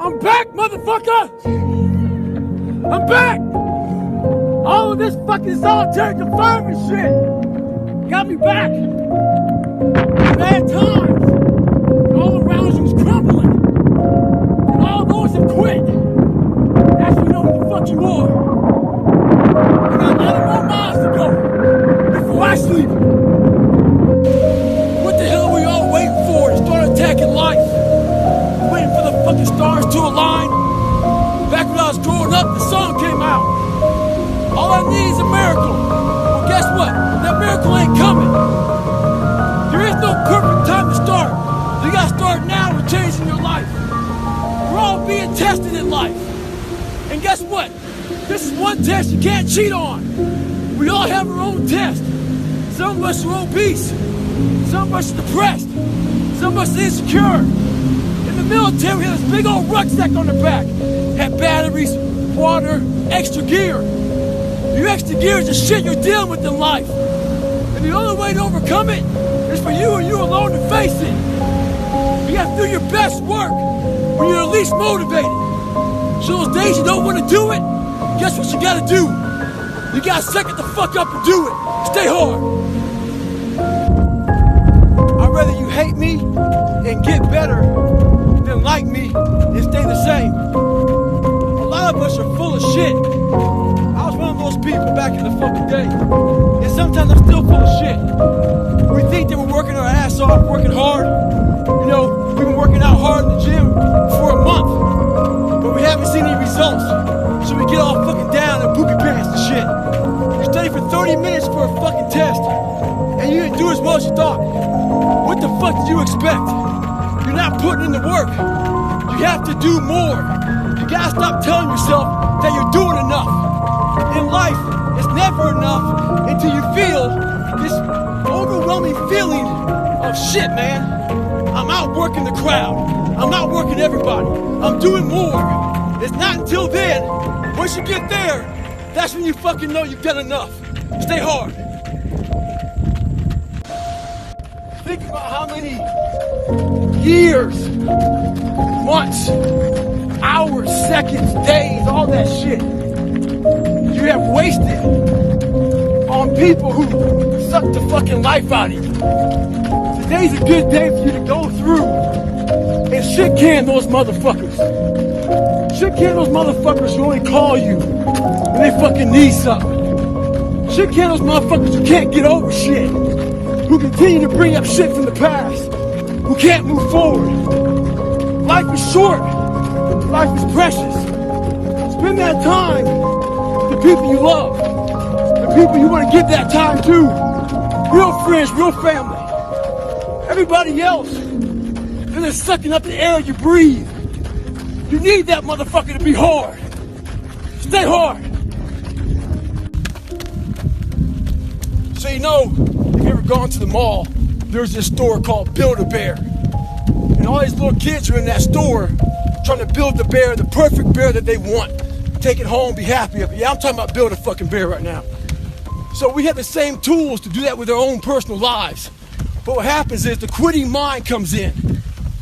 I'm back, motherfucker! I'm back! All of this fucking solitary confinement shit got me back. Bad times. And all around you is crumbling. And all those have quit. That's when you know who the fuck you are. I got 11 more miles to go before I sleep. What the hell are we all waiting for to start attacking life? Waiting for the fucking stars to align? Back when I was growing up, the song came out. All I need is a miracle. Well, guess what? That miracle ain't coming. There is no perfect time to start. You gotta start now with changing your life. We're all being tested in life. And guess what? This is one test you can't cheat on. We all have our own test. Some of us are obese. Some of us are depressed. Some of us are insecure. In the military, we had this big old rucksack on the back. Had batteries, water, extra gear. Your extra gear is the shit you're dealing with in life. And the only way to overcome it is for you and you alone to face it. You gotta do your best work when you're the least motivated. So those days you don't want to do it, guess what you gotta do? You gotta suck it the fuck up and do it. Stay hard. I'd rather you hate me and get better than like me and stay the same. A lot of us are full of shit. I was one of those people back in the fucking day. And sometimes I'm still full of shit. We think that we're working our ass off, working hard. You know, we've been working out hard in the gym for a month. But we haven't seen any results. So we get all fucking down in poopy pants and shit. You study for 30 minutes for a fucking test. And you didn't do as well as you thought. What the fuck did you expect? You're not putting in the work. You have to do more. You gotta stop telling yourself that you're doing enough. In life, it's never enough until you feel this overwhelming feeling of shit, man. I'm outworking the crowd. I'm outworking everybody. I'm doing more. It's not until then, once you get there, that's when you fucking know you've done enough. Stay hard. Think about how many years, months, hours, seconds, days, all that shit you have wasted on people who suck the fucking life out of you. Today's a good day for you to go through and shit can those motherfuckers. Shit can those motherfuckers who only call you when they fucking need something. Shit can those motherfuckers who can't get over shit. Who continue to bring up shit from the past. Who can't move forward. Life is short. Life is precious. Spend that time with the people you love. The people you want to give that time to. Real friends, real family. Everybody else, they're just sucking up the air you breathe. You need that motherfucker to be hard. Stay hard. So you know, if you ever gone to the mall, there's this store called Build-A-Bear. And all these little kids are in that store trying to build the bear, the perfect bear that they want. Take it home, be happy of it. Yeah, I'm talking about build a fucking bear right now. So we have the same tools to do that with our own personal lives. But what happens is the quitting mind comes in.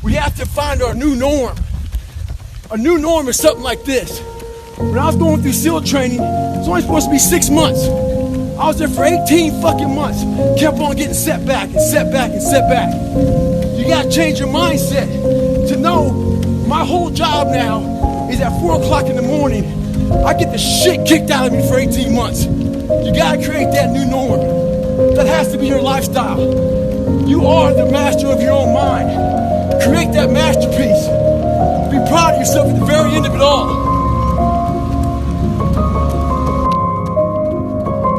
We have to find our new norm. A new norm is something like this. When I was going through SEAL training, it's only supposed to be 6 months. I was there for 18 fucking months. Kept on getting setback and setback and setback. You gotta change your mindset to know my whole job now is at 4 o'clock in the morning. I get the shit kicked out of me for 18 months. You gotta create that new norm. That has to be your lifestyle. You are the master of your own mind. Create that masterpiece. Be proud of yourself at the very end of it all.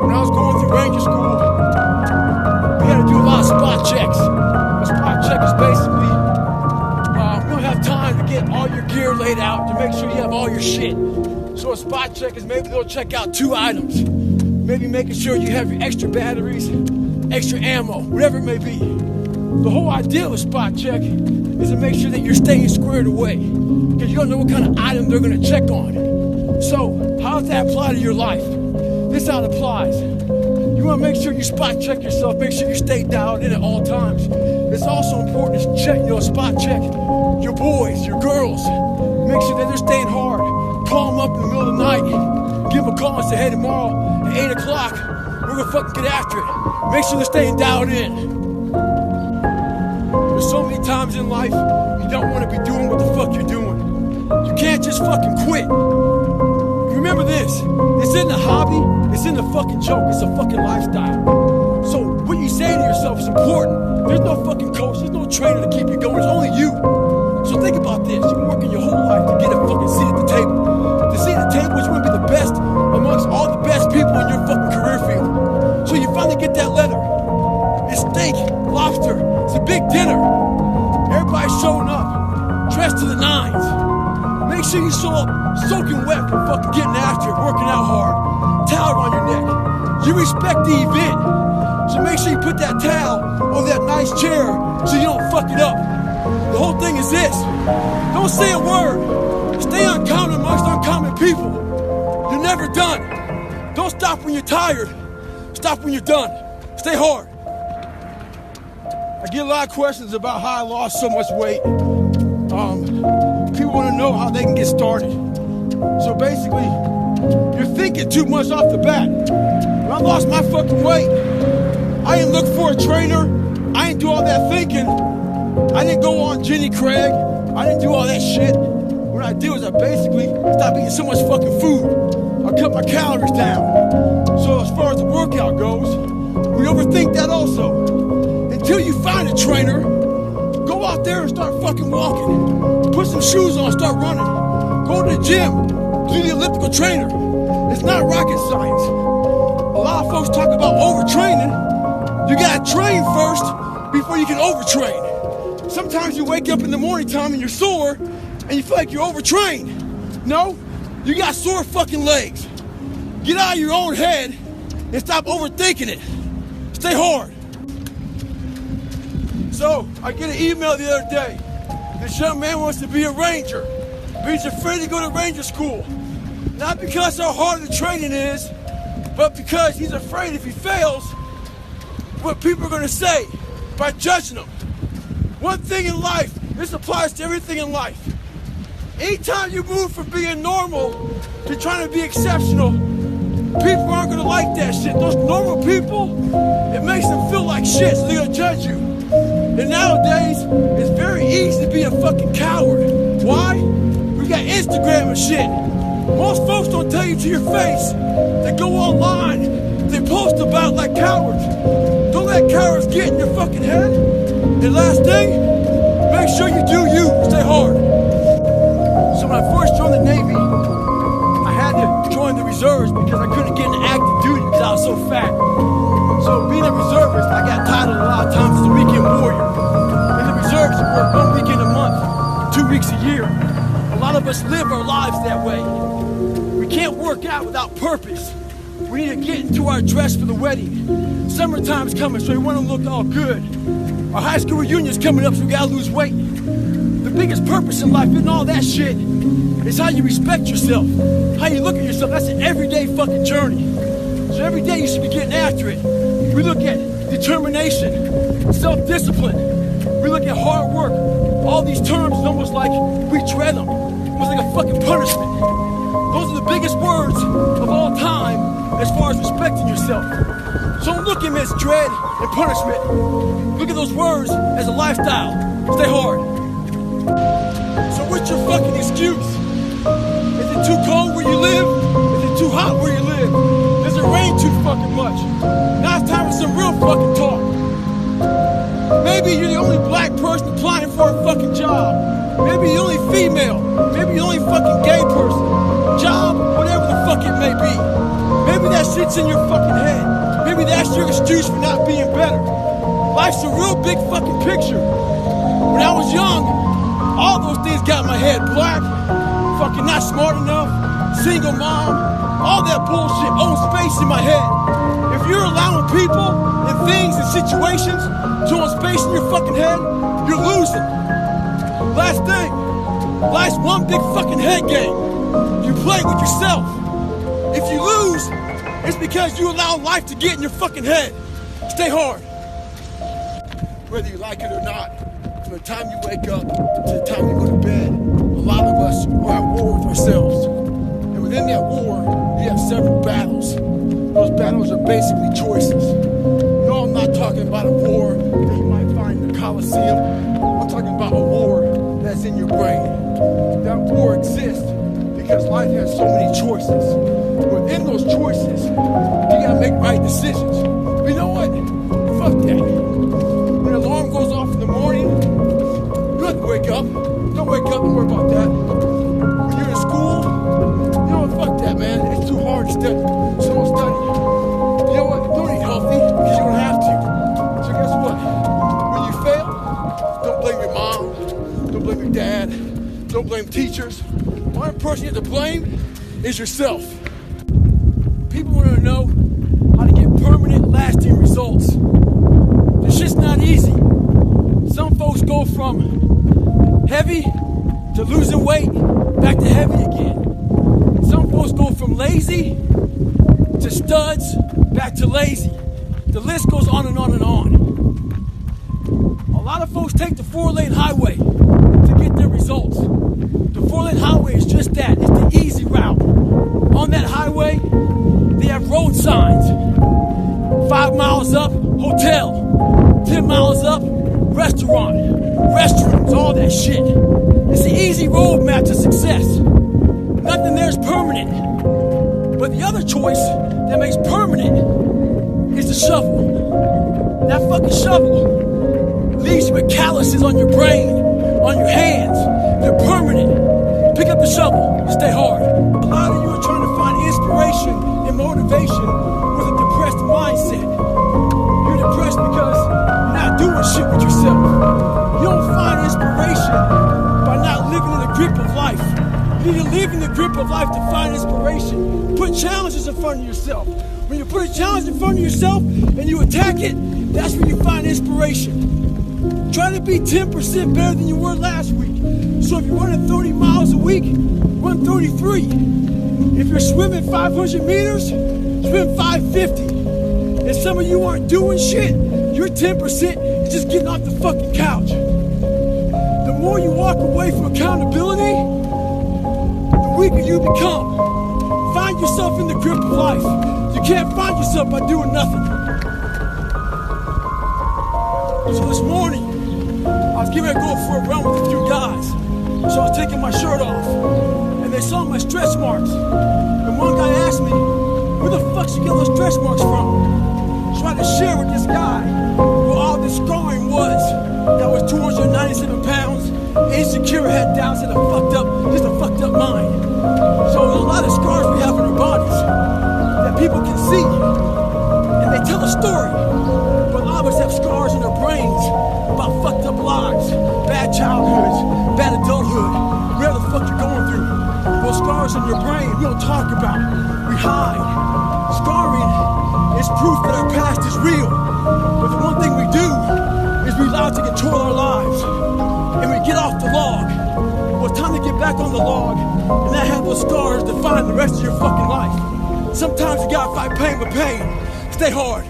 When I was going through Ranger School, we had to do a lot of spot checks. A spot check is basically, we don't have time to get all your gear laid out to make sure you have all your shit. So a spot check is maybe they'll check out 2 items. Maybe making sure you have your extra batteries, extra ammo, whatever it may be. The whole idea of a spot check is to make sure that you're staying squared away. Because you don't know what kind of item they're going to check on. So, how does that apply to your life? This is how it applies. You want to make sure you spot check yourself, make sure you stay dialed in at all times. It's also important to check, spot check your boys, your girls. Make sure that they're staying hard. Call them up in the middle of the night. Give them a call and say, hey, tomorrow at 8 o'clock, we're gonna fucking get after it. Make sure they're staying dialed in. There's so many times in life you don't want to be doing what the fuck you're doing. You can't just fucking quit. Remember this, this isn't a hobby, this isn't a fucking joke, it's a fucking lifestyle. So what you say to yourself is important. There's no fucking coach, there's no trainer to keep you going, it's only you. So think about this, you've been working your whole life to get a fucking seat at the table. The seat at the table is you want to be the best amongst all the best people in your fucking career field. So you finally get that letter. It's steak, lobster, it's a big dinner. Everybody's showing up, dressed to the nines. Make sure you show up soaking wet from fucking getting after it, working out hard, towel around your neck. You respect the event, so make sure you put that towel on that nice chair so you don't fuck it up. The whole thing is this, don't say a word. Stay uncommon amongst uncommon people. You're never done. Don't stop when you're tired. Stop when you're done. Stay hard. I get a lot of questions about how I lost so much weight. People want to know how they can get started. So basically, you're thinking too much off the bat. When I lost my fucking weight, I didn't look for a trainer. I didn't do all that thinking. I didn't go on Jenny Craig. I didn't do all that shit. What I did was I basically stopped eating so much fucking food. I cut my calories down. So as far as the workout goes, we overthink that also. Until you find a trainer, go out there and start fucking walking. Put some shoes on, start running. Go to the gym, do the elliptical trainer. It's not rocket science. A lot of folks talk about overtraining. You gotta train first before you can overtrain. Sometimes you wake up in the morning time and you're sore and you feel like you're overtrained. No, you got sore fucking legs. Get out of your own head and stop overthinking it. Stay hard. So, I get an email the other day. This young man wants to be a ranger, but he's afraid to go to ranger school. Not because how hard the training is, but because he's afraid if he fails, what people are gonna say by judging him. One thing in life, this applies to everything in life. Anytime you move from being normal to trying to be exceptional, people aren't gonna like that shit. Those normal people, it makes them feel like shit, so they're gonna judge you. And nowadays, it's very easy to be a fucking coward. Why? We got Instagram and shit. Most folks don't tell you to your face. They go online, they post about like cowards. Don't let cowards get in your fucking head. And last thing, make sure you do you, stay hard. So when I first joined the Navy, I had to join the reserves because I couldn't get into active duty because I was so fat. So being a reservist, I got titled a lot of times as a weekend warrior. In the reserves, you work 1 weekend a month, 2 weeks a year. A lot of us live our lives that way. We can't work out without purpose. We need to get into our dress for the wedding. Summertime's coming, so we want to look all good. Our high school reunion's coming up, so we gotta lose weight. The biggest purpose in life isn't all that shit. It's how you respect yourself, how you look at yourself. That's an everyday fucking journey. So every day you should be getting after it. We look at determination, self-discipline. We look at hard work. All these terms is almost like we dread them. Almost like a fucking punishment. Those are the biggest words of all time as far as respecting yourself. So don't look at them as dread and punishment. Look at those words as a lifestyle. Stay hard. So what's your fucking excuse? Is it too cold where you live? Is it too hot where you live? Does it rain too fucking much? Now it's time for some real fucking talk. Maybe you're the only black person applying for a fucking job. Maybe you're the only female. Maybe you're the only fucking gay person. Job, whatever the fuck it may be. Maybe that shit's in your fucking head. Maybe that's your excuse for not being better. Life's a real big fucking picture. When I was young, all those things got in my head. Black, fucking not smart enough, single mom, all that bullshit owns space in my head. If you're allowing people and things and situations to own space in your fucking head, you're losing. Last thing, life's one big fucking head game. You play with yourself. If you lose, it's because you allow life to get in your fucking head. Stay hard. Whether you like it or not, from the time you wake up to the time you go to bed, a lot of us are at war with ourselves. And within that war, you have several battles. Those battles are basically choices. No, I'm not talking about a war that you might find in the Coliseum. I'm talking about a war that's in your brain. That war exists because life has so many choices. Within those choices, you gotta make right decisions. But you know what? Fuck that. When the alarm goes off in the morning, you don't have to wake up. Don't wake up, don't worry about that. When you're in school, you know what? Fuck that, man. It's too hard to study. So don't study. You know what? Don't eat healthy because you don't have to. So guess what? When you fail, don't blame your mom. Don't blame your dad. Don't blame teachers. One person you have to blame is yourself. People want to know how to get permanent, lasting results. This shit's not easy. Some folks go from heavy to losing weight, back to heavy again. Some folks go from lazy to studs, back to lazy. The list goes on and on and on. A lot of folks take the 4-lane highway to get their results. The 4-lane highway is just that. It's the easy route. On that highway, they have road signs. 5 miles up, hotel. 10 miles up, restaurant. Restrooms, all that shit. It's the easy roadmap to success. Nothing there's permanent. But the other choice that makes permanent is the shovel. That fucking shovel leaves you with calluses on your brain, on your hands. They're permanent. Pick up the shovel and stay hard. A lot of you are trying to find inspiration and motivation with a depressed mindset. You're depressed because you're not doing shit with yourself. You don't find inspiration by not living in the grip of life. You need to live in the grip of life to find inspiration. Put challenges in front of yourself. When you put a challenge in front of yourself and you attack it, that's when you find inspiration. Try to be 10% better than you were last week. So if you're running 30 miles a week, run 33. If you're swimming 500 meters, swim 550. And some of you aren't doing shit, you're 10%, you're just getting off the fucking couch. The more you walk away from accountability, the weaker you become. Find yourself in the grip of life. You can't find yourself by doing nothing. So this morning, I was getting ready to go for a run with a few guys. So I was taking my shirt off, and they saw my stretch marks. And one guy asked me, where the fuck you get those stretch marks from? So I had to share with this guy where all this scarring was. That was 297 pounds, insecure, had doubts, and just a fucked up mind. So there's a lot of scars we have in our bodies that people can see, and they tell a story. But a lot of us have scars in our brains about fucked up lives, bad childhoods, bad adulthood, whatever the fuck you're going through. Those scars in your brain, we don't talk about, we hide. Scarring is proof that our past is real. But the one thing we do is we allow it to control our lives. And we get off the log. Well, it's time to get back on the log and not have those scars define the rest of your fucking life. Sometimes you gotta fight pain with pain. Stay hard.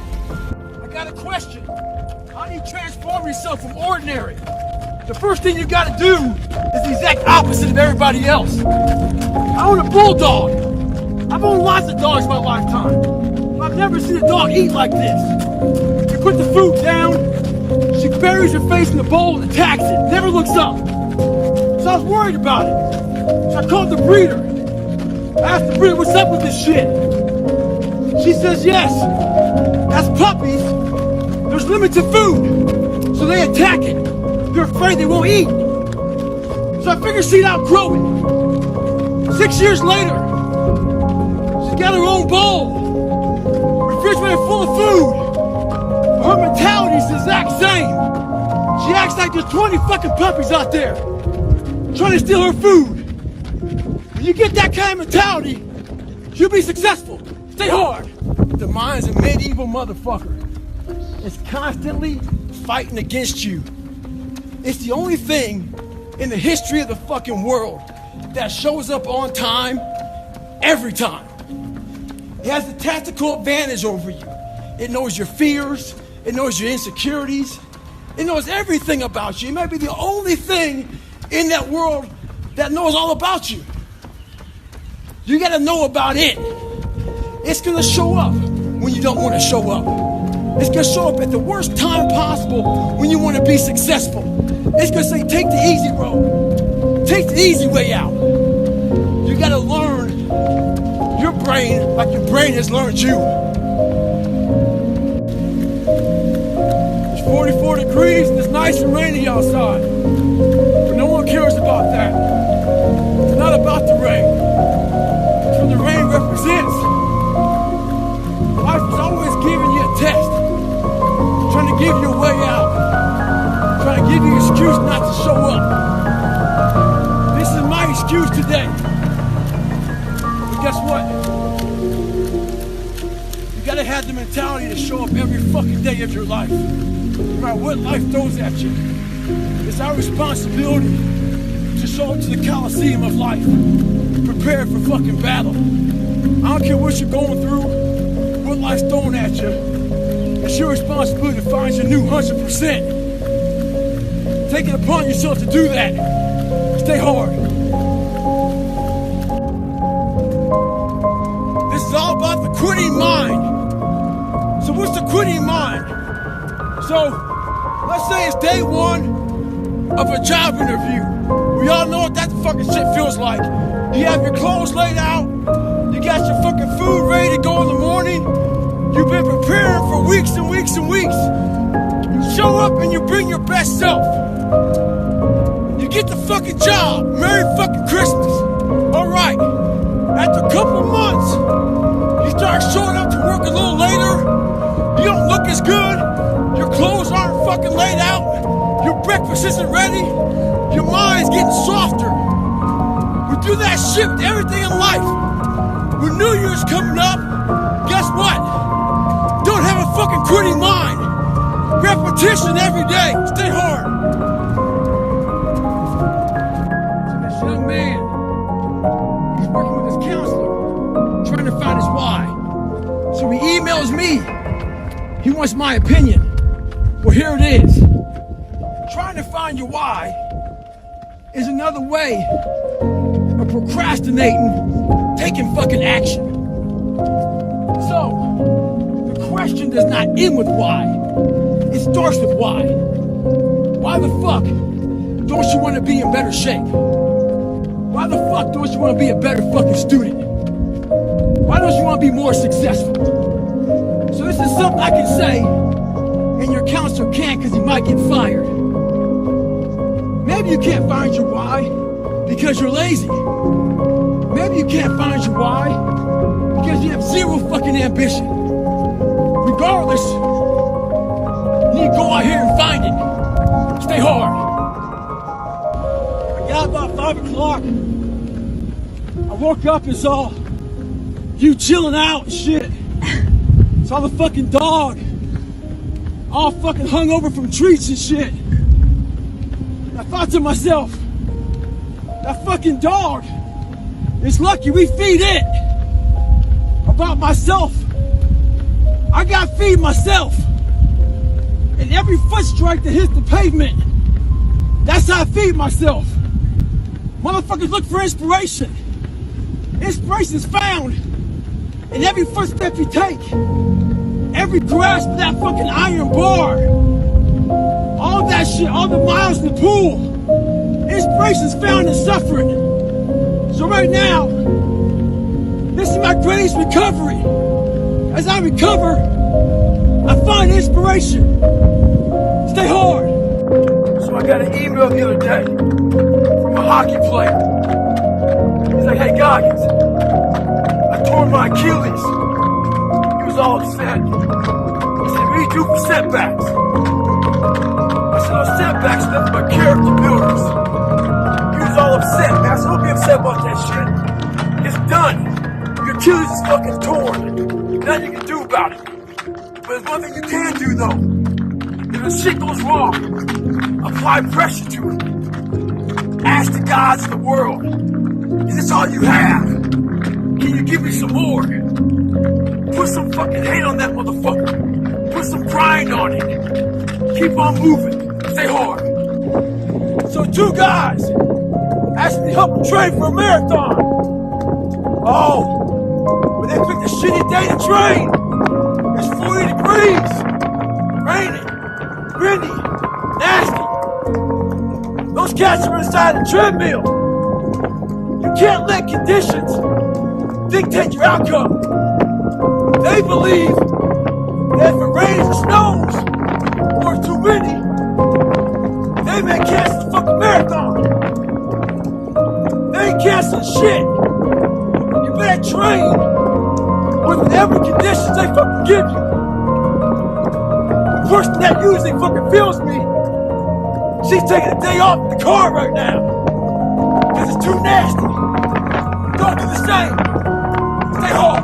I got a question. How do you transform yourself from ordinary? The first thing you gotta do is the exact opposite of everybody else. I own a bulldog. I've owned lots of dogs in my lifetime. But I've never seen a dog eat like this. You put the food down, she buries her face in the bowl and attacks it. Never looks up. So I was worried about it. So I called the breeder. I asked the breeder, what's up with this shit? She says, yes, as puppies, there's limited food. So they attack it. They're afraid they won't eat. So I figured she'd outgrow it. 6 years later, she's got her own bowl. Refrigerator full of food. Her mentality is the exact same. She acts like there's 20 fucking puppies out there trying to steal her food. When you get that kind of mentality, you'll be successful. Stay hard. The mind's a medieval motherfucker. It's constantly fighting against you. It's the only thing in the history of the fucking world that shows up on time every time. It has the tactical advantage over you. It knows your fears. It knows your insecurities. It knows everything about you. It might be the only thing in that world that knows all about you. You gotta know about it. It's gonna show up when you don't want to show up. It's gonna show up at the worst time possible when you want to be successful. It's gonna say, take the easy road. Take the easy way out. You gotta learn your brain like your brain has learned you. It's 44 degrees and it's nice and rainy outside. But no one cares about that. It's not about the rain. It's what the rain represents. Life is always giving you a test. Trying to give you a way out. Trying to give you an excuse not to show up. This is my excuse today. But guess what? You gotta have the mentality to show up every fucking day of your life. No matter what life throws at you. It's our responsibility to show up to the Coliseum of life. Prepared for fucking battle. I don't care what you're going through, what life's throwing at you. It's your responsibility to find your new 100%. Take it upon yourself to do that. Stay hard. This is all about the quitting mind. So what's the quitting mind? So, let's say it's day one of a job interview. We all know what that fucking shit feels like. You have your clothes laid out. You got your fucking food ready to go in the morning. You've been preparing for weeks and weeks and weeks. You show up and you bring your best self. You get the fucking job. Merry fucking Christmas. Alright. After a couple months, you start showing up to work a little later. You don't look as good. Your clothes aren't fucking laid out. Your breakfast isn't ready. Your mind's getting softer. We do that shit with everything in life. When New Year's coming up, guess what? Don't have a fucking quitting mind. Repetition every day. Stay hard. So this young man, he's working with his counselor, trying to find his why. So he emails me. He wants my opinion. Well, here it is. Trying to find your why is another way of procrastinating, taking fucking action. So, the question does not end with why. It starts with why. Why the fuck don't you want to be in better shape? Why the fuck don't you want to be a better fucking student? Why don't you want to be more successful? So this is something I can say, and your counselor can't because he might get fired. Maybe you can't find your why because you're lazy. Maybe you can't find your why because you have zero fucking ambition. Regardless, you need to go out here and find it. Stay hard. I got about 5 o'clock. I woke up and saw you chilling out and shit. Saw the fucking dog all fucking hung over from treats and shit. And I thought to myself, that fucking dog is lucky we feed it. About myself, I gotta feed myself. And every foot strike that hits the pavement, that's how I feed myself. Motherfuckers look for inspiration. Inspiration's found in every footstep you take. Every grasp of that fucking iron bar. All of that shit, all the miles in the pool. Inspiration's found in suffering. So right now, this is my greatest recovery. As I recover, I find inspiration. Stay hard. So I got an email the other day from a hockey player. He's like, hey Goggins, I tore my Achilles. He was all upset. He said, what do you do for setbacks? I said, oh, setbacks are nothing but character builders. He was all upset, man. I said, don't be upset about that shit. It's done. Your Achilles is fucking torn. Nothing you can do about it. But there's one thing you can do, though. If the shit goes wrong, apply pressure to it. Ask the gods of the world, is this all you have? Can you give me some more? Put some fucking hate on that motherfucker. Put some grind on it. Keep on moving. Stay hard. So two guys asked me to help them train for a marathon. Oh, but they picked a shitty day to train. It's 40 degrees, raining, windy, nasty. Those cats are inside a treadmill. You can't let conditions dictate your outcome. They believe that if it rains or snows or it's too windy, they may cancel the fucking marathon. They ain't canceling shit. You better train with whatever conditions they fucking give you. The person that usually fucking feels me, she's taking a day off in the car right now. Cause it's too nasty. Don't do the same. Stay hard.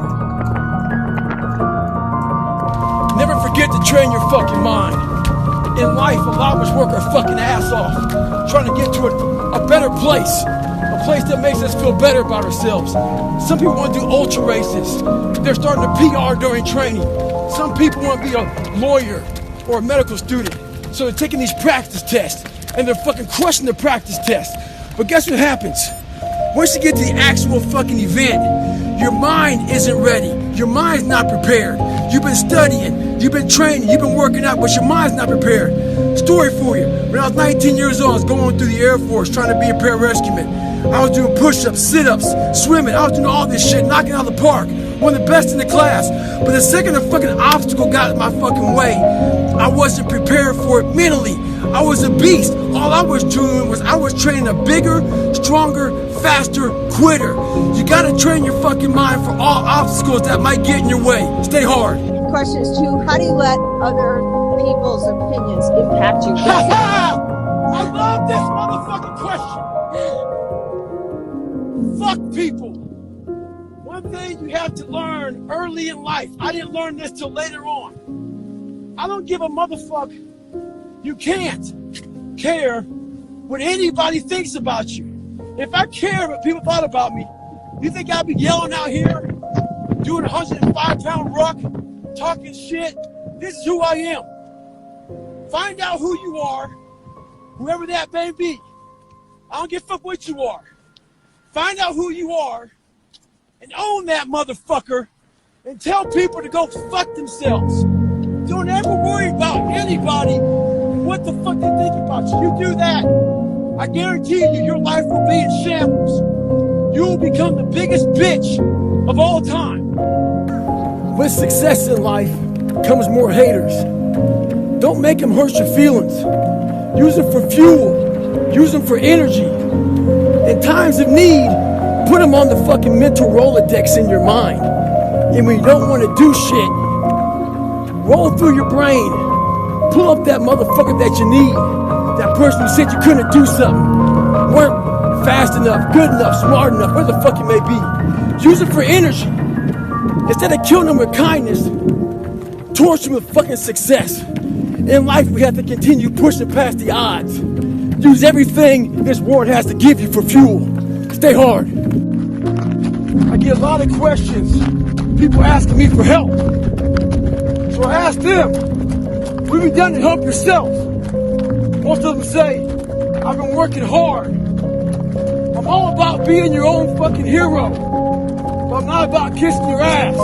Never forget to train your fucking mind. In life, a lot of us work our fucking ass off, trying to get to a better place. A place that makes us feel better about ourselves. Some people want to do ultra races. They're starting to PR during training. Some people want to be a lawyer or a medical student. So they're taking these practice tests and they're fucking crushing the practice tests. But guess what happens? Once you get to the actual fucking event, your mind isn't ready. Your mind's not prepared. You've been studying, you've been training, you've been working out, but your mind's not prepared. Story for you. When I was 19 years old, I was going through the Air Force trying to be a pararescueman. I was doing push-ups, sit-ups, swimming. I was doing all this shit, knocking out of the park. One of the best in the class. But the second a fucking obstacle got in my fucking way, I wasn't prepared for it mentally. I was a beast. All I was doing was I was training a bigger, stronger, faster quitter. You gotta train your fucking mind for all obstacles that might get in your way. Stay hard. Question is two, how do you let other people's opinions impact you? I love this motherfucking question. Fuck people. One thing you have to learn early in life. I didn't learn this till later on. I don't give a motherfuck. You can't care what anybody thinks about you. If I cared what people thought about me, you think I'd be yelling out here, doing a 105-pound ruck, talking shit? This is who I am. Find out who you are, whoever that may be. I don't give a fuck what you are. Find out who you are and own that motherfucker and tell people to go fuck themselves. Don't ever worry about anybody and what the fuck they think about you. You do that, I guarantee you, your life will be in shambles. You will become the biggest bitch of all time. With success in life comes more haters. Don't make them hurt your feelings. Use them for fuel. Use them for energy. In times of need, put them on the fucking mental Rolodex in your mind. And when you don't want to do shit, roll through your brain. Pull up that motherfucker that you need. That person who said you couldn't do something. Weren't fast enough, good enough, smart enough, where the fuck you may be. Use it for energy. Instead of killing them with kindness, torch them with fucking success. In life, we have to continue pushing past the odds. Use everything this world has to give you for fuel. Stay hard. I get a lot of questions. People asking me for help. So I asked them, what have you done to help yourself? Most of them say, I've been working hard. I'm all about being your own fucking hero. But I'm not about kissing your ass.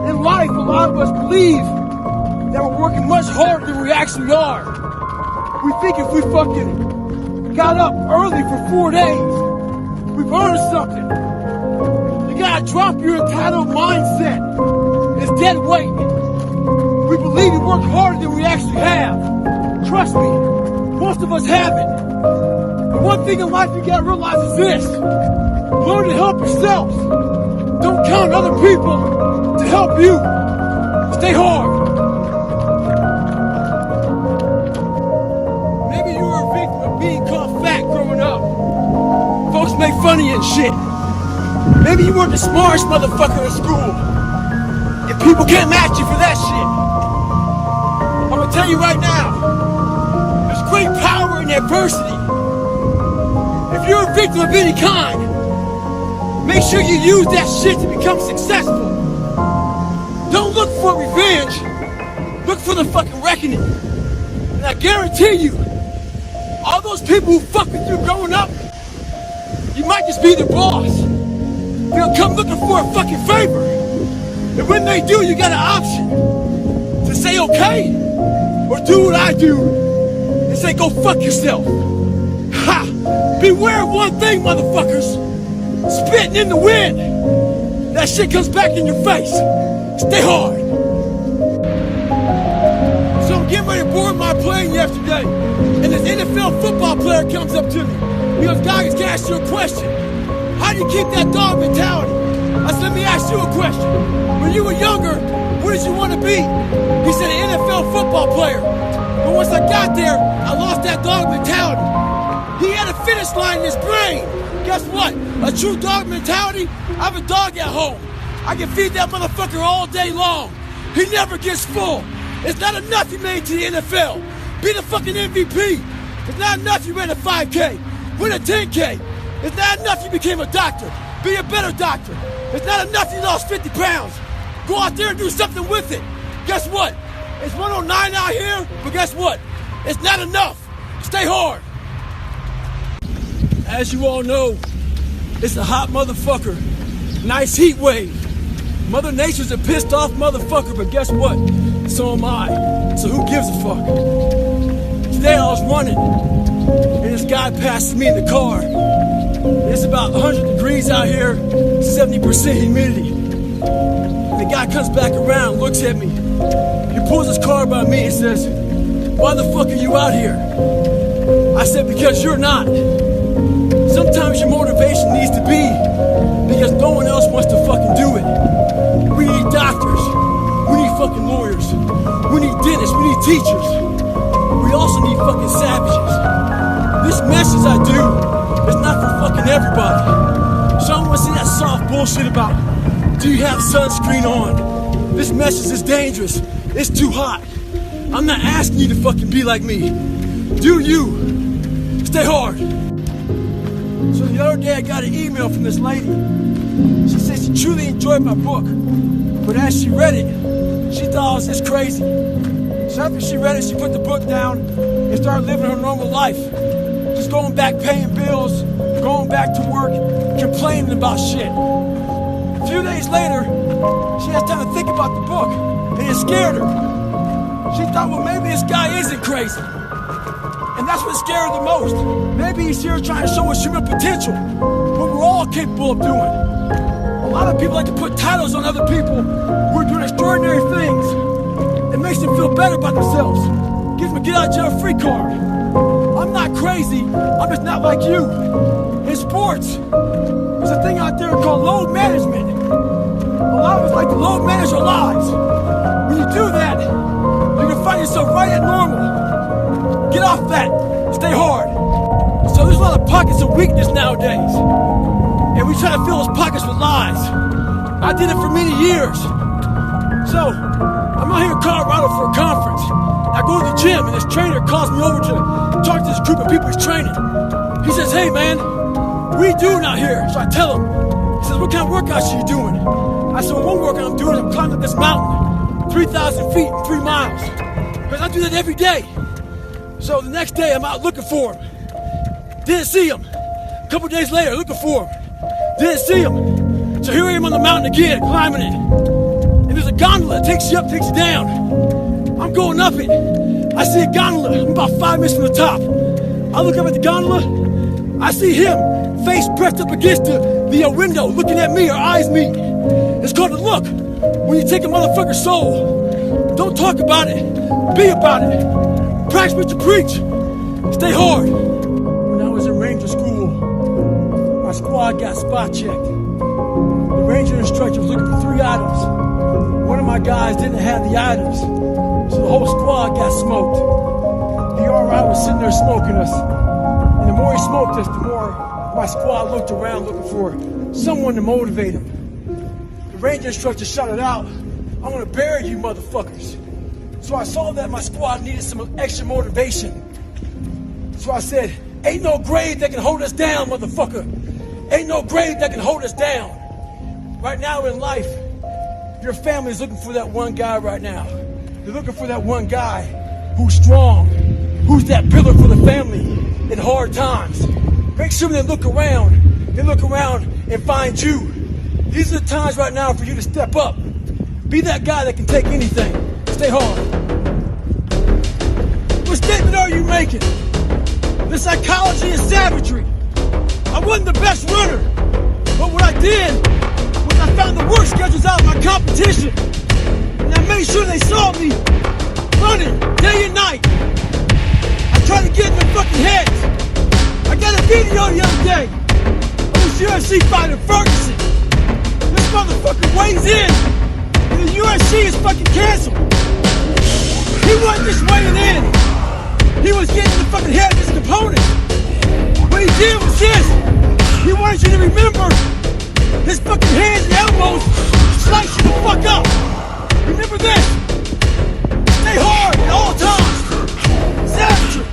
In life, a lot of us believe that we're working much harder than we actually are. We think if we fucking got up early for 4 days, we've earned something. You gotta drop your entitled mindset. It's dead weight. We believe we work harder than we actually have. Trust me, most of us haven't. The one thing in life you gotta realize is this. Learn to help yourself. Don't count on other people to help you. Stay hard. Maybe you were a victim of being called fat growing up. Folks make fun of you and shit. Maybe you weren't the smartest motherfucker in school. And people can't match you for that shit. I'm gonna tell you right now, there's great power in adversity. If you're a victim of any kind, make sure you use that shit to become successful. Don't look for revenge. Look for the fucking reckoning. And I guarantee you, All those people who fuck with you growing up, you might just be their boss. They'll come looking for a fucking favor. And when they do, you got an option to say okay, or do what I do and say go fuck yourself. Ha! Beware of one thing, motherfuckers. Spitting in the wind. That shit comes back in your face. Stay hard. So I'm getting ready to board my plane yesterday, and this NFL football player comes up to me. He goes, "Goggins, can I ask you a question? How do you keep that dog mentality?" I said, "Let me ask you a question. When you were younger, what did you want to be?" He said, "An NFL football player. But once I got there, I lost that dog mentality." He had a finish line in his brain. Guess what? A true dog mentality? I have a dog at home. I can feed that motherfucker all day long. He never gets full. It's not enough you made it to the NFL. Be the fucking MVP. It's not enough you ran a 5K. Win a 10K. It's not enough you became a doctor. Be a better doctor. It's not enough you lost 50 pounds. Go out there and do something with it. Guess what? It's 109 out here, but guess what? It's not enough. Stay hard. As you all know, it's a hot motherfucker. Nice heat wave. Mother Nature's a pissed off motherfucker, but guess what? So am I. So who gives a fuck? Today I was running, and this guy passes me in the car. It's about 100 degrees out here, 70% humidity. And the guy comes back around, looks at me. He pulls his car by me and says, "Why the fuck are you out here?" I said, "Because you're not." Sometimes your motivation needs to be because no one else wants to fucking do it. We need doctors. We need fucking lawyers. We need dentists. We need teachers. We also need fucking savages. This message I do is not for fucking everybody. So I don't want to see that soft bullshit about, do you have sunscreen on? This message is dangerous. It's too hot. I'm not asking you to fucking be like me. Do you. Stay hard. So the other day I got an email from this lady. She said she truly enjoyed my book, but as she read it, she thought I was just crazy. So after she read it, she put the book down and started living her normal life. Just going back paying bills, going back to work, complaining about shit. A few days later, she has time to think about the book, and it scared her. She thought, well, maybe this guy isn't crazy. And that's what scared her the most. Maybe he's here trying to show us human potential, what we're all capable of doing. A lot of people like to put titles on other people who are doing extraordinary things. It makes them feel better about themselves. Gives them a get out of jail free card. I'm not crazy, I'm just not like you. In sports, there's a thing out there called load management. A lot of us like to load manage our lives. When you do that, you're gonna find yourself right at normal. Get off that. Stay hard. So there's a lot of pockets of weakness nowadays. And we try to fill those pockets with lies. I did it for many years. So, I'm out here in Colorado for a conference. I go to the gym and this trainer calls me over to talk to this group of people he's training. He says, "Hey man, what are you doing out here?" So I tell him. He says, "What kind of workouts are you doing?" I said, "Well, one workout I'm doing is I'm climbing up this mountain, 3,000 feet in 3 miles. Because I do that every day." So the next day I'm out looking for him. Didn't see him. A couple days later, looking for him. Didn't see him. So here I am on the mountain again, climbing it. And there's a gondola that takes you up, takes you down. I'm going up it. I see a gondola. I'm about 5 minutes from the top. I look up at the gondola. I see him, face pressed up against the window, looking at me, our eyes meet. It's called a look. When you take a motherfucker's soul, don't talk about it, be about it. Practice what you preach. Stay hard. When I was in Ranger school, my squad got spot checked. The Ranger instructor was looking for 3 items. One of my guys didn't have the items, so the whole squad got smoked. The RI was sitting there smoking us, and the more he smoked us, the more my squad looked around looking for someone to motivate him. The Ranger instructor shouted out, "I'm gonna bury you motherfuckers." So I saw that my squad needed some extra motivation. So I said, "Ain't no grave that can hold us down, motherfucker. Ain't no grave that can hold us down." Right now in life, your family's looking for that one guy right now. They're looking for that one guy who's strong, who's that pillar for the family. in hard times. Make sure they look around and find you. These are the times right now for you to step up. Be that guy that can take anything. Stay hard. What statement are you making? The psychology is savagery. I wasn't the best runner, but what I did was I found the worst schedules out of my competition. And I made sure they saw me running day and night. I tried to get in their fucking heads. I got a video the other day of this UFC fighter Ferguson. This motherfucker weighs in, and the UFC is fucking canceled. He wasn't just weighing in. He was getting in the fucking head of his opponent. What he did was this. He wanted you to remember his fucking hands and elbows slice you the fuck up. Remember this. Stay hard at all times. Savagery.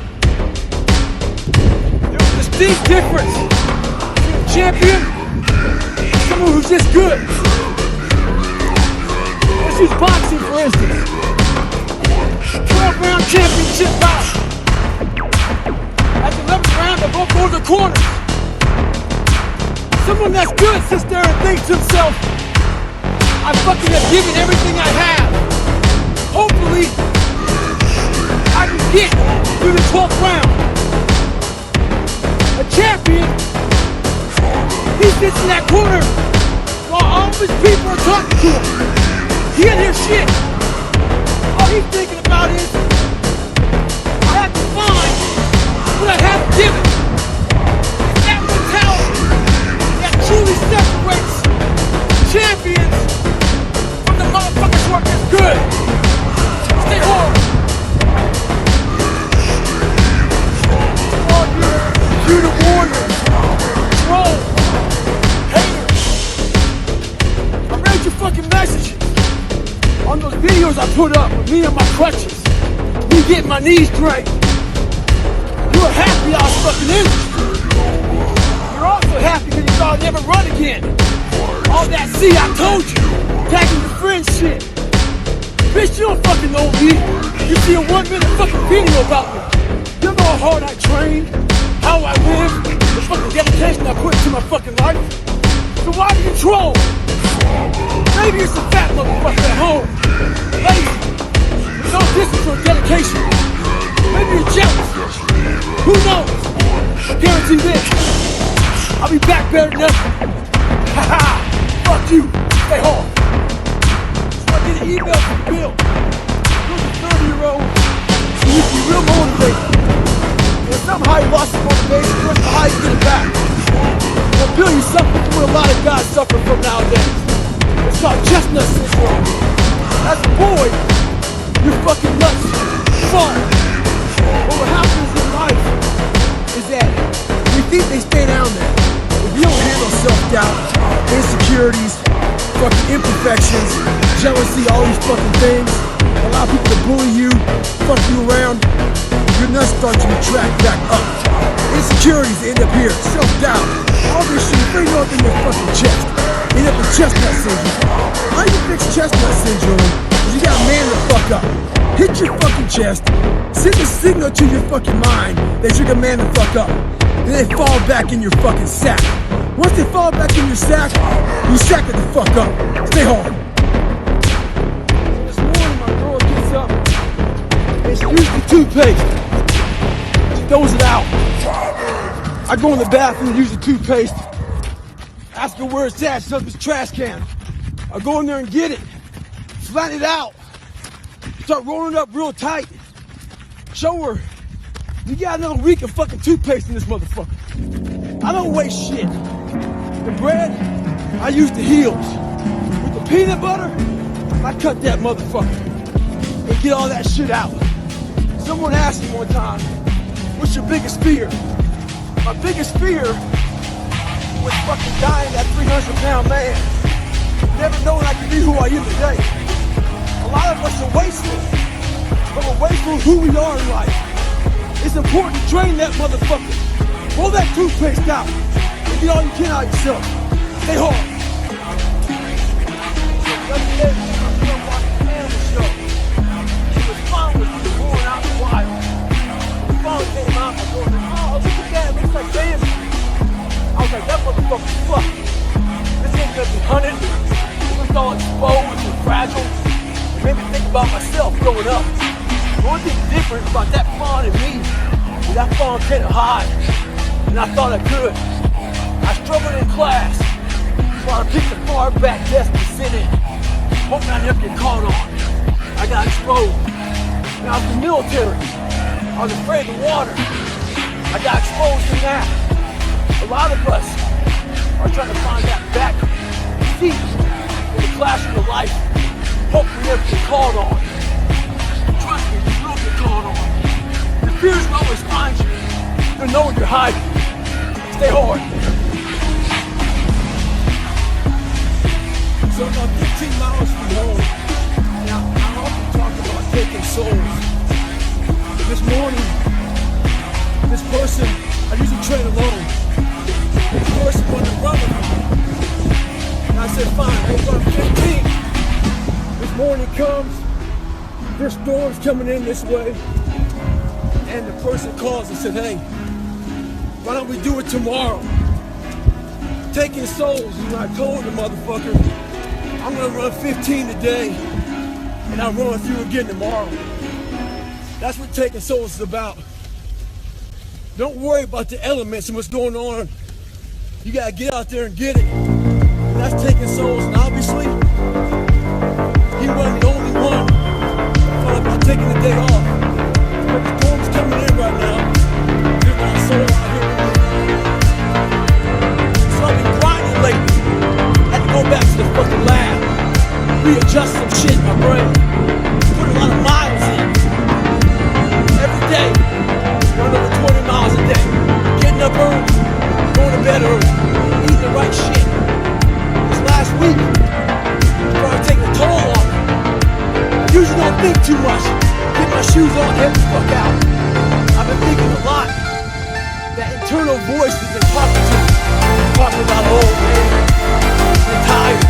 There's a distinct difference between a champion and someone who's just good. Let's use boxing for instance. 12-round championship bout. At the 11th round, they both go to the corner. Someone that's good sits there and thinks to himself, I fucking have given everything I have. Hopefully, I can get through the 12th round. A champion, he sits in that corner while all of his people are talking to him. He didn't hear shit. All he's thinking about is, I have to find what I haven't given. It's that mentality that truly separates champions from the motherfuckers who are just good. Stay hard. All you computer warriors, trolls, haters. I read your fucking messages on those videos I put up with me on my crutches, me getting my knees drained. You were happy I was fucking in. You're also happy because you thought I'd never run again. All that, see, I told you. Tagging your friends shit. Bitch, you don't fucking know me. You see a 1-minute fucking video about me. You know how hard I train, how I live, the fucking dedication I put into my fucking life. So why do you troll? Maybe it's a fat motherfucker at home. Lazy. With no distance or dedication. Maybe you're jealous. Who knows? I guarantee this. I'll be back better than ever. Haha. Fuck you. Stay hard. So I get an email from Bill. He was a 30-year-old who used to be real motivated. And somehow he lost his motivation. He doesn't know how he get it back. Now Bill, you suffer from what a lot of guys suffer from nowadays. It's called chestnut syndrome. As a boy, you're fucking nuts. Fun. But what happens in life is that we think they stay down there. If you don't handle self-doubt, insecurities, fucking imperfections, jealousy, all these fucking things, allow people to bully you, fuck you around, your nuts start to retract back up. Insecurities end up here, self-doubt, all this shit, bring it up in your fucking chest. End up with chestnut syndrome. How you fix chestnut syndrome is you gotta man the fuck up. Hit your fucking chest, send a signal to your fucking mind that you're gonna man the fuck up. Then they fall back in your fucking sack. Once they fall back in your sack, you sack it the fuck up. Stay hard. This morning my girl gets up and she uses the toothpaste. She throws it out. I go in the bathroom and use the toothpaste. Ask her where it's at. She says it's trash can. I go in there and get it. Flatten it out. Start rolling it up real tight. Show her, you got another week of fucking toothpaste in this motherfucker. I don't waste shit. The bread, I use the heels. With the peanut butter, I cut that motherfucker and get all that shit out. Someone asked me one time, what's your biggest fear? My biggest fear was fucking dying that 300-pound man. Never knowing I could be who I am today. A lot of us are wasted, but we're wasting who we are in life. It's important to train that motherfucker. Pull that toothpaste out and get all you can out of yourself. Stay hard. The other day, I was watching an animal show. It was fun with me going out in the wild. Fun phone came out. I was going, oh, look at that. It looks like Bambi. I was like, that motherfucker's fucked. This ain't gonna be hunted. It was all exposed and fragile. It made me think about myself growing up. The only thing different about that fawn and me is that fawn couldn't hide. And I thought I could. I struggled in class. So I picked a far back desk to sit in, hoping I never get caught on. I got exposed. When I was in the military, I was afraid of water. I got exposed to that. A lot of us are trying to find that back seat in the classroom of life. Hope we never get called on. Trust me, you will get called on. Your fears will always find you. You'll know what you're hiding. Stay hard. So about 15 miles from home. Now, I often talk about taking souls. But this morning, this person, I usually train alone. This person wanted to run with me. And I said, fine, we'll run 15. This morning comes, there's storms coming in this way. And the person calls and said, hey, why don't we do it tomorrow? Taking souls, and I told the motherfucker, I'm gonna run 15 today, and I'll run with you again tomorrow. That's what taking souls is about. Don't worry about the elements and what's going on. You gotta get out there and get it. And that's taking souls, and obviously, he wasn't the only one that thought about taking the day off. But the storm's coming in right now. There's not a soul out here. So I've been grinding lately. Had to go back to the fucking lab. Readjust some shit in my brain. Put a lot of miles in. Every day. Run over 20 miles a day. Getting up early. Going to bed early. Eating the right shit. This last week, started taking a toll on me. I usually don't think too much. Get my shoes on, head the fuck out. I've been thinking a lot. That internal voice has been talking to me. Talking about, oh man, I'm tired.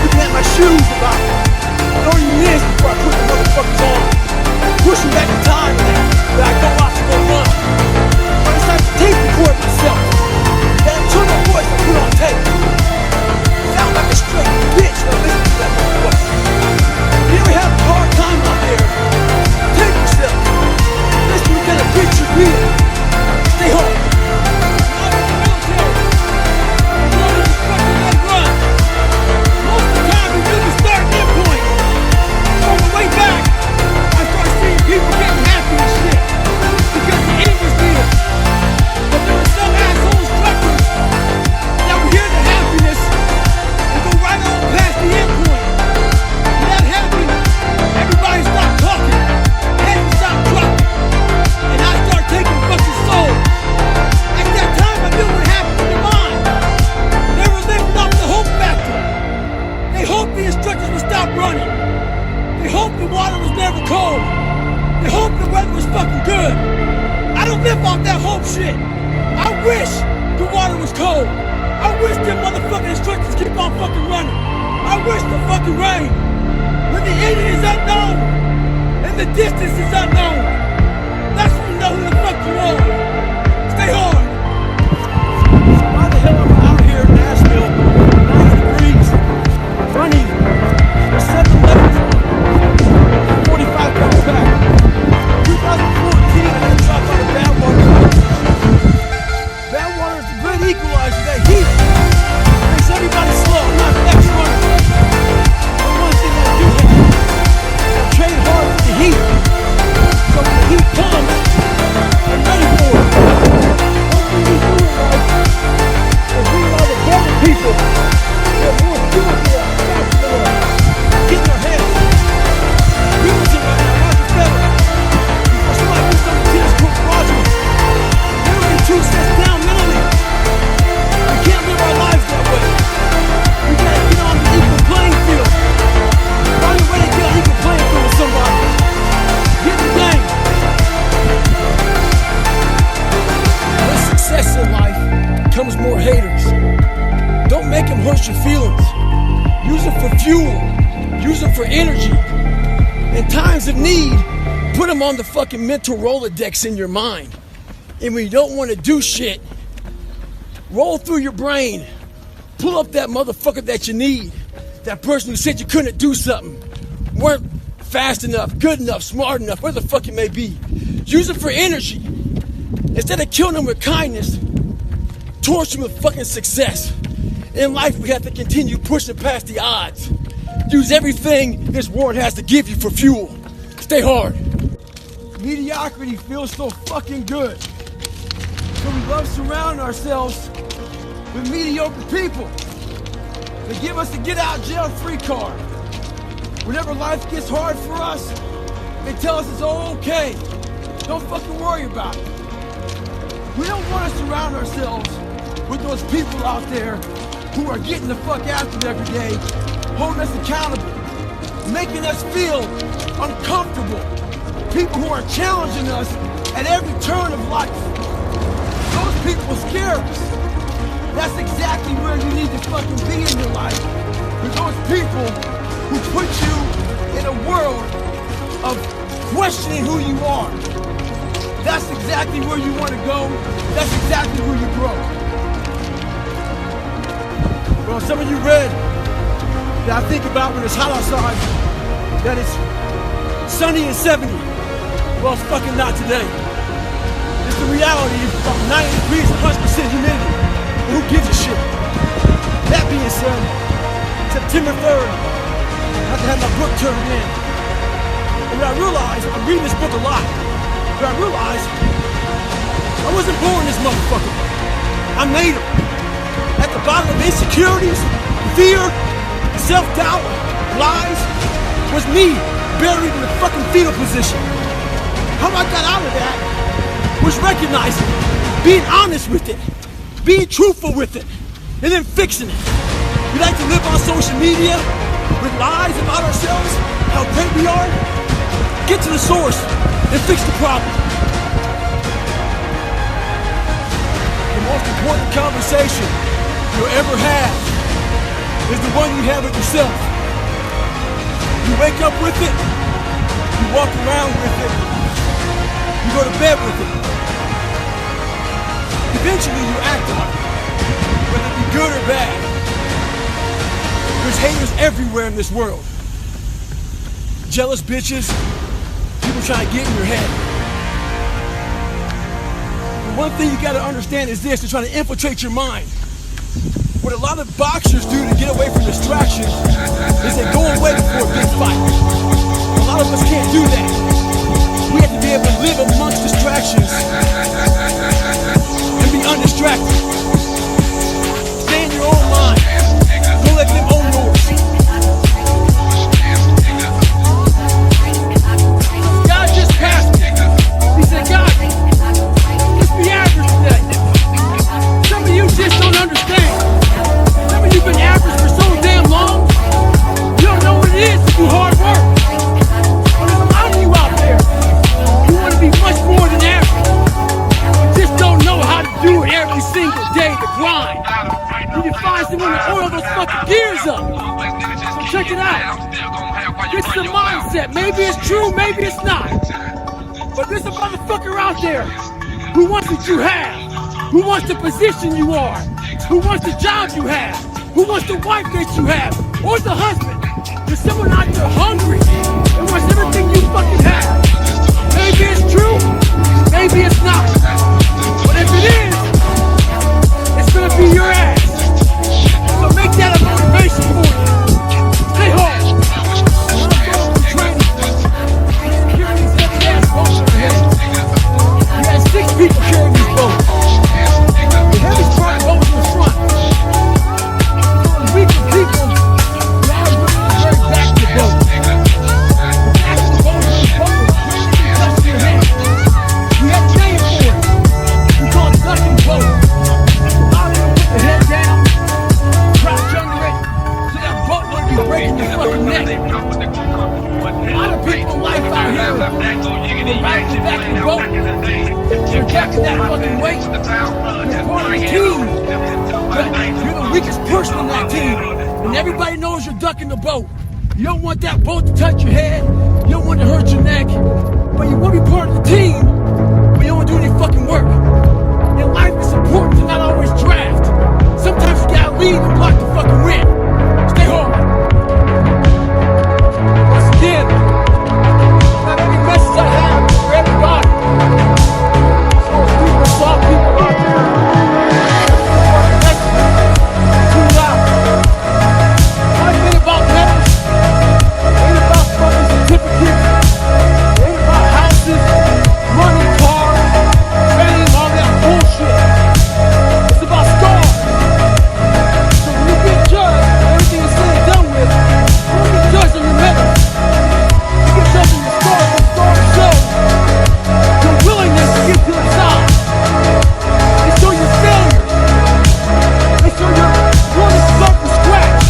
Looking at my shoes about 30 minutes before I put the motherfuckers on. Pushing back the time that I go out to go run. I decided to tape record myself. That internal voice I put on tape. Sound like a straight bitch when I listen to that motherfucker. If you ever have a hard time out there, tape yourself. Listen to what kind of bitch you're being. Stay home. People getting happy and shit because the end was near. But there were some asshole instructors that would hear the happiness and go right on past the end point. When that happened, everybody stopped talking, heads stopped dropping, and I started taking fucking soul. At that time, I knew what happened to their mind. They were living off the hope factor. They hoped the instructors would stop running. They hoped the water was never cold. They hope the weather was fucking good. I don't live off that hope shit. I wish the water was cold. I wish them motherfucking instructors keep on fucking running. I wish the fucking rain. When the end is unknown and the distance is unknown, that's when you know who the fuck you are. Stay hard. Why the hell am I out here in Nashville, 90 degrees, running with 7-Elevens on, 45 pounds back. 2014, I had to drop out of Badwater. Badwater is the great equalizer, that heat. Makes everybody slow, not the next runner. But one thing I do have, I train hard for the heat. So when the heat comes, I'm ready for it. One thing we do in life is we are the better people. We're more spiritual, faster, getting our heads. Wilson right now, Roger Federer. Two steps down mentally. We can't live our lives that way. We gotta get on the equal playing field. Find a way to get on equal playing field with somebody. Get in the game. With success in life comes more haters. Don't make them hurt your feelings. Use them for fuel. Use them for energy. In times of need, Put them on the fucking mental Rolodex in your mind. And when you don't want to do shit, roll through your brain. Pull up that motherfucker that you need. That person who said you couldn't do something. Weren't fast enough, good enough, smart enough, where the fuck it may be. Use it for energy. Instead of killing them with kindness, torch them with fucking success. In life, we have to continue pushing past the odds. Use everything this world has to give you for fuel. Stay hard. Mediocrity feels so fucking good. So we love surrounding ourselves with mediocre people. They give us a get out jail free card. Whenever life gets hard for us, they tell us it's all okay. Don't fucking worry about it. We don't want to surround ourselves with those people out there who are getting the fuck after it every day, holding us accountable, making us feel uncomfortable. People who are challenging us at every turn of life. Those people scare us. That's exactly where you need to fucking be in your life. With those people who put you in a world of questioning who you are. That's exactly where you want to go. That's exactly where you grow. Well, some of you read that I think about when it's hot outside, that it's sunny and 70. Well, it's fucking not today. It's the reality of 90 degrees, 100% humidity. And who gives a shit? That being said, September 3rd, I have to have my book turned in. And what I realized, I'm reading this book a lot, but I realized I wasn't born this motherfucker. I made him. At the bottom of insecurities, fear, self-doubt, lies, was me buried in the fucking fetal position. How I got out of that was recognizing, being honest with it, being truthful with it, and then fixing it. We like to live on social media with lies about ourselves, how great we are. Get to the source and fix the problem. The most important conversation you'll ever have is the one you have with yourself. You wake up with it, you walk around with it, you go to bed with it. Eventually you act on it, whether it be good or bad. There's haters everywhere in this world. Jealous bitches, people trying to get in your head. The one thing you gotta understand is this, they're trying to infiltrate your mind. What a lot of boxers do to get away from distractions is they go away before a big fight. A lot of us can't do that. We have to be able to live amongst distractions and be undistracted. Stay in your own mind. Don't let them own yours. God just passed me. He said, God, let's be average today. Some of you just don't understand. Some of you been average for so damn long, you don't know what it is to do hard work. But there's a lot of you out there who want to be much more than average. You just don't know how to do it every single day, the grind. You can find someone to oil those fucking gears up. So check it out. This is a mindset. Maybe it's true, maybe it's not. But there's a motherfucker out there who wants what you have, who wants the position you are, who wants the job you have, who wants the wife that you have, or the husband. There's someone out there hungry and wants everything you fucking have. Maybe it's true, maybe it's not. But if it is, it's gonna be your ass. So make that a motivation for you. Stay hard. When I'm going through training, carrying these heavy ass boats on your head. You had 6 people carrying these boats. The heaviest part of the boat was in the front. The weaker people, you always look at the very back of the boat. The back of the boat was the boat was really touching your head. We had a name for it. We call it ducking the boat. A lot of them put the head down, crouch under it, so that boat wouldn't be breaking your fucking neck. A lot of people in life out here, they're right in the back of the boat. You're jacking that fucking weight. You're part of the team. But you're the weakest person in that team. And everybody knows you're ducking the boat. You don't want that boat to touch your head. You don't want to hurt your neck. But you want to be part of the team, but you don't want to do any fucking work. In life, it's important to not always draft. Sometimes you gotta lead and block the fucking win. Stay home. Once again, not any message I have is for everybody. So people, some people out there, too loud. One thing about letters, ain't about fucking certificates, ain't about houses, money, cars, fame, all that bullshit. It's about scars. So when you get judged, everything is said and done with, you don't get judged on your medals. You get judged on your scars. The scars show your willingness to get to the top. They show your failures. They show your willing to start from scratch.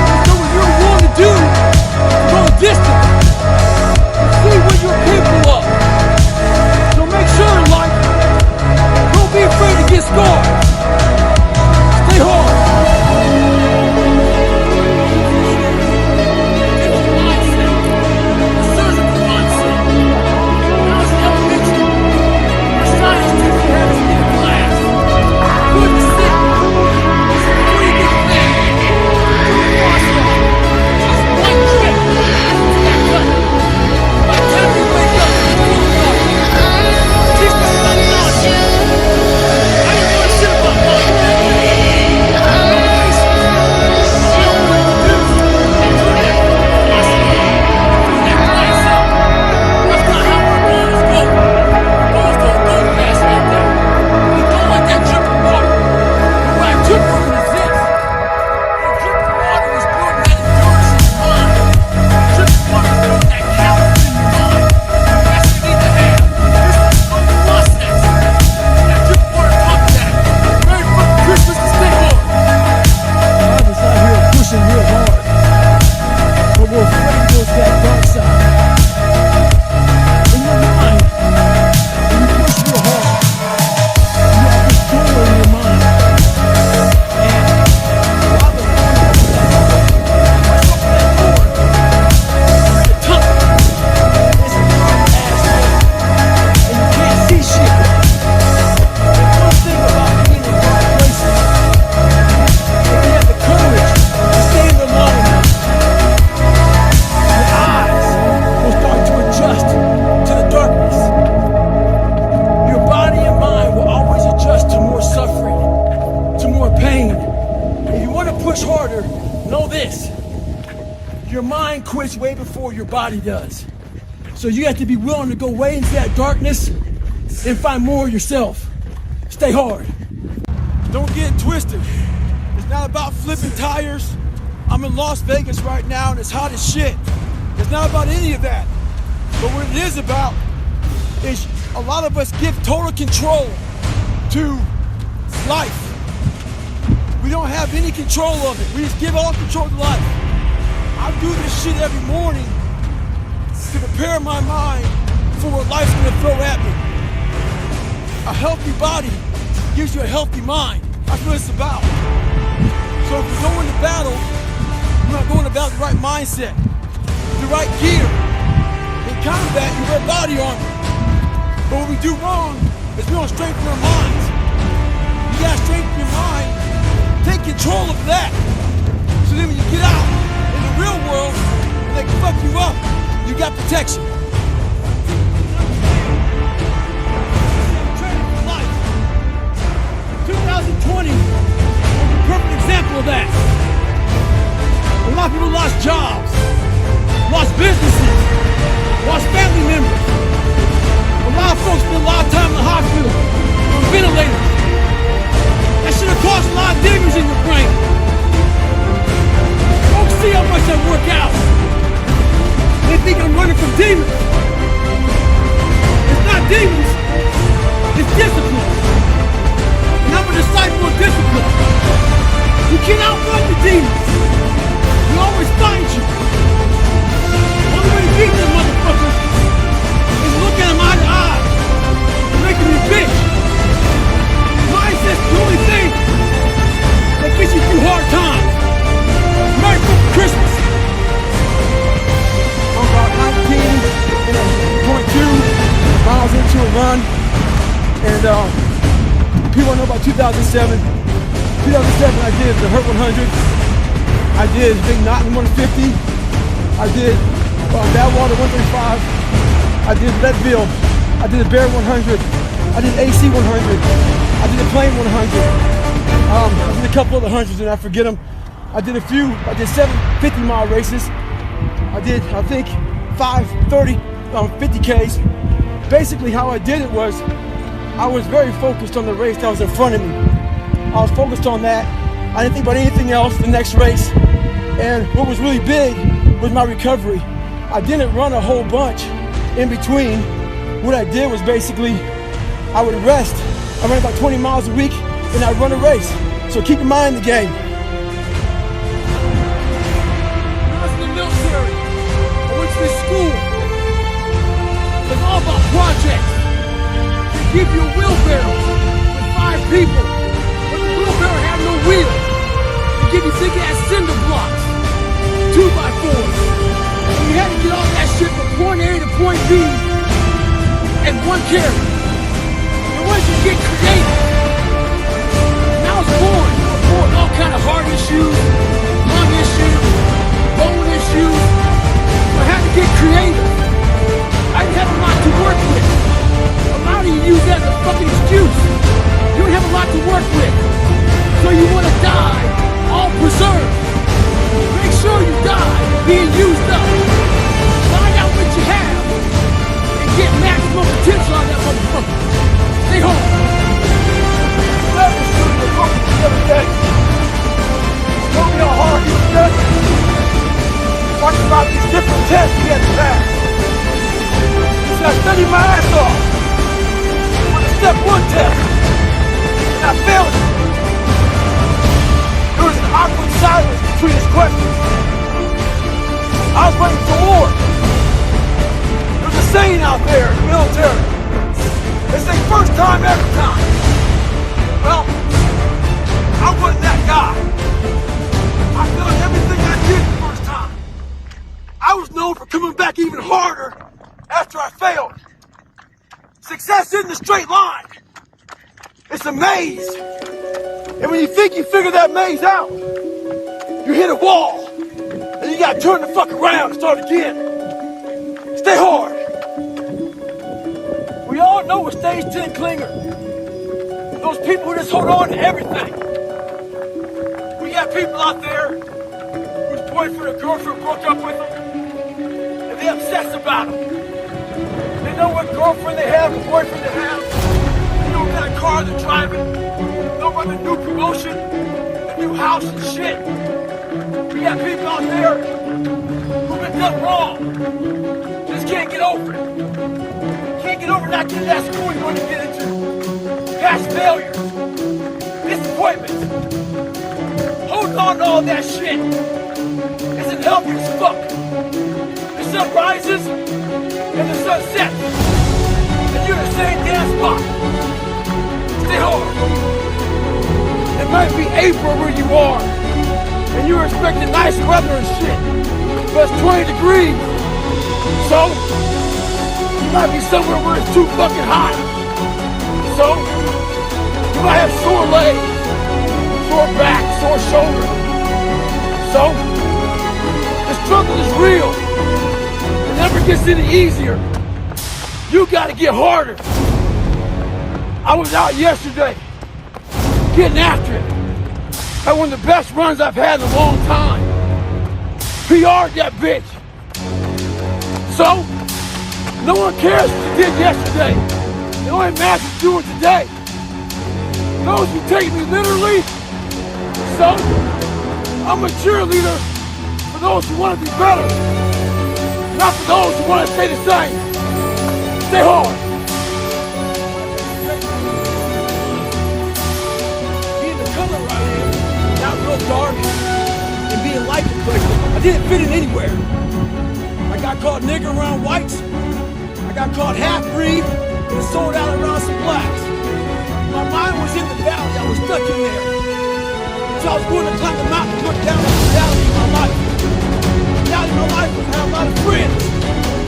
They show what you're willing to do to go the distance. See what you're capable of. So make sure in life, don't be afraid to get scarred. Stay hard. Different mindset. A surgical mindset. When I was in elementary, my science teacher had us in class. Good to sit. Before you get there, do the process. Just one trick. Back up. By the time you wake up, you're full of love. Teach me about nonsense. I didn't want to shit about your mind quits way before your body does. So you have to be willing to go way into that darkness and find more of yourself. Stay hard. Don't get twisted. It's not about flipping tires. I'm in Las Vegas right now and it's hot as shit. It's not about any of that. But what it is about is a lot of us give total control to life. We don't have any control of it. We just give all control to life. I do this shit every morning to prepare my mind for what life's gonna throw at me. A healthy body gives you a healthy mind. That's what it's about. So if you go into battle, you're not going about the right mindset, the right gear. In combat, you wear body armor. But what we do wrong is we don't strengthen our minds. You gotta strengthen your mind. Take control of that. So then when you get out in the real world, when they can fuck you up, you got protection. Training for life. 2020 was a perfect example of that. A lot of people lost jobs, lost businesses, lost family members. A lot of folks spent a lot of time in the hospital on ventilators. That should have caused a lot of demons in your brain. Folks see how much I work out. They think I'm running from demons. It's not demons, it's discipline. And I'm a disciple of discipline. You can't outrun the demons. We always find you. The only way to beat them motherfuckers is looking them eye to eye and making them bitch. Mindset's the only thing that gets you through hard times. Merry fucking Christmas. I'm about 19 and 2007. 2007, I did the Hurt 100. I did Big Knot 150. I did Badwater 135. I did Leadville. I did the Bear 100. I did AC 100. I did the Plain 100. I did a couple other hundreds and I forget them. I did a few. I did 7 50-mile races. I did, I think, 5 30, 50Ks. Basically, how I did it was I was very focused on the race that was in front of me. I was focused on that. I didn't think about anything else the next race. And what was really big was my recovery. I didn't run a whole bunch in between. What I did was basically I would rest. I ran about 20 miles a week and I'd run a race. So keep your mind in the game. When I was in the military, I went to this school. It was all about projects. They give you a wheelbarrow with 5 people, but the wheelbarrow had no wheel. They give you big ass cinder blocks, 2x4s. And you had to get all that shit from point A to point B and one carry. And once you get creative, and I was born with all kind of heart issues, lung issues, bone issues. So I had to get creative. I didn't have a lot to work with. A lot of you use that as a fucking excuse. You don't have a lot to work with. So you want to die all preserved. Make sure you die being used up. Find out what you have and get maximum potential out of that motherfucker. Stay home. That was doing the fucking the other day. Told me how hard he was studying. Talking about these different tests he had to pass. He said, I studied my ass off for the step 1 test. And I failed it. There was an awkward silence between his questions. I was waiting for more. There's a saying out there in the military. They say first time, every time. Well, I wasn't that guy. I failed everything I did the first time. I was known for coming back even harder after I failed. Success isn't a straight line. It's a maze. And when you think you figured that maze out, you hit a wall. And you gotta turn the fuck around and start again. Stay hard. We all know a stage 10 clinger. Those people who just hold on to everything. We got people out there whose boyfriend or girlfriend broke up with them. And they obsess about them. They know what girlfriend they have, what boyfriend they have. They know what kind of car they're driving. They know about the new promotion, the new house and shit. We got people out there who've been done wrong. Just can't get over it. Can't get over not getting that school you want to get into. Past failures. Disappointments. Holding on to all that shit isn't healthy as fuck. The sun rises and the sun sets. And you're in the same damn spot. Stay hard. It might be April where you are. And you're expecting nice weather and shit. But it's 20 degrees. So, you might be somewhere where it's too fucking hot. So, you might have sore legs, sore back, sore shoulder. So, the struggle is real. It never gets any easier. You gotta get harder. I was out yesterday, getting after it. Had one of the best runs I've had in a long time. PR'd that bitch. So, no one cares what you did yesterday. It only matters what you're doing today. Those who take me literally, so, I'm a cheerleader for those who want to be better. Not for those who want to stay the same. Stay hard. Being the color I am, not real dark, and being light complected, I didn't fit in anywhere. I got called nigger around whites. I got called half-breed and sold out around some blacks. My mind was in the valley. I was stuck in there. So I was going to climb the mountain and look down at the reality of my life. The reality of my life was I had a lot of friends.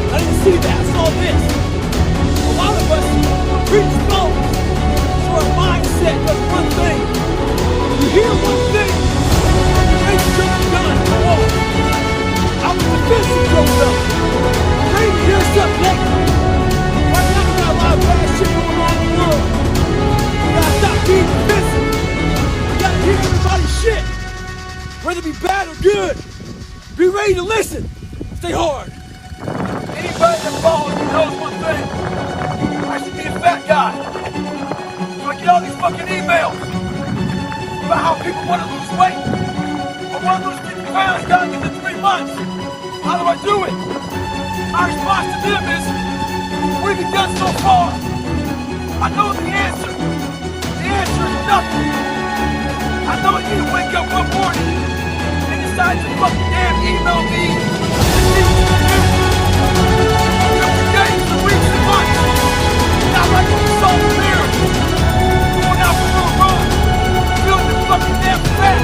I didn't see that. I saw this. A lot of us were predisposed to So our mindset does one thing. You hear one thing, it makes you jump the gun and go off. I was defensive growing up. I'm ready to hear something lately. Right now we got a lot of bad shit going on in the world. We gotta stop being defensive. We gotta hear everybody's shit. Whether it be bad or good. Be ready to listen. Stay hard. Anybody that follows me knows one thing. I should be a fat guy. So I get all these fucking emails about how people want to lose weight. I want to lose 50 pounds, gotta get to 3 months. How do I do it? My response to them is, what have you done so far? I know the answer. The answer is nothing. I know I need to wake up one morning and decide to fucking damn email me and see what to do. After days and weeks and months, not like when we saw the mirror. Going out for a run, feeling the fucking damn fat,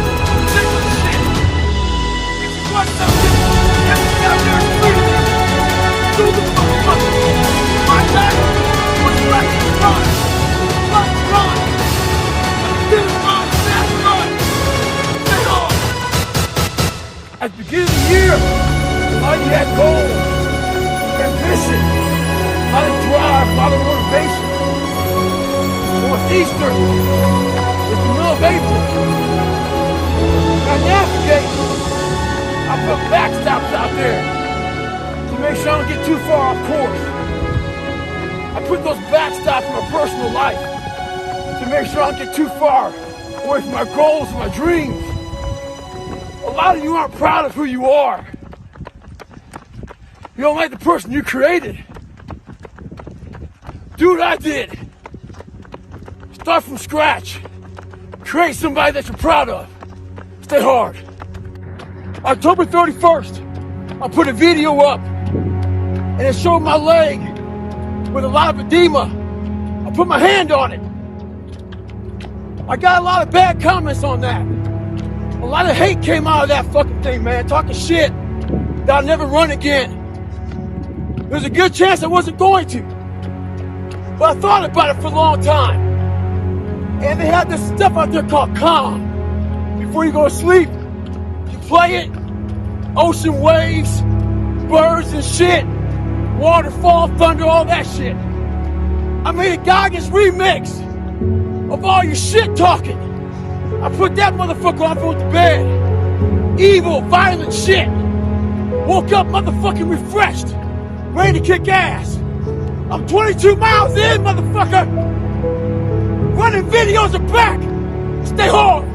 sick of the shit. If you want something, everything out there is free. Do the fucking. My life was like a run. Let's run. This run, that run. Stay on. At the beginning of the year, I had goals, ambition, a lot of drive, a lot of motivation. It was Easter, it's the middle of April. When I navigate, I put backstops out there to make sure I don't get too far off course. I put those backstops in my personal life to make sure I don't get too far away from my goals and my dreams. A lot of you aren't proud of who you are. You don't like the person you created. Do what I did. Start from scratch. Create somebody that you're proud of. Stay hard. October 31st, I put a video up and it showed my leg with a lot of edema. I put my hand on it. I got a lot of bad comments on that. A lot of hate came out of that fucking thing, man. Talking shit that I'll never run again. There's a good chance I wasn't going to. But I thought about it for a long time. And they had this stuff out there called Calm. Before you go to sleep, you play it. Ocean waves, birds and shit. Waterfall, thunder, all that shit. I made a goggins remix of all your shit talking. I put that motherfucker on and went to bed. Evil, violent shit. Woke up motherfucking refreshed. Ready to kick ass. I'm 22 miles in, motherfucker. Running videos are back. Stay hard.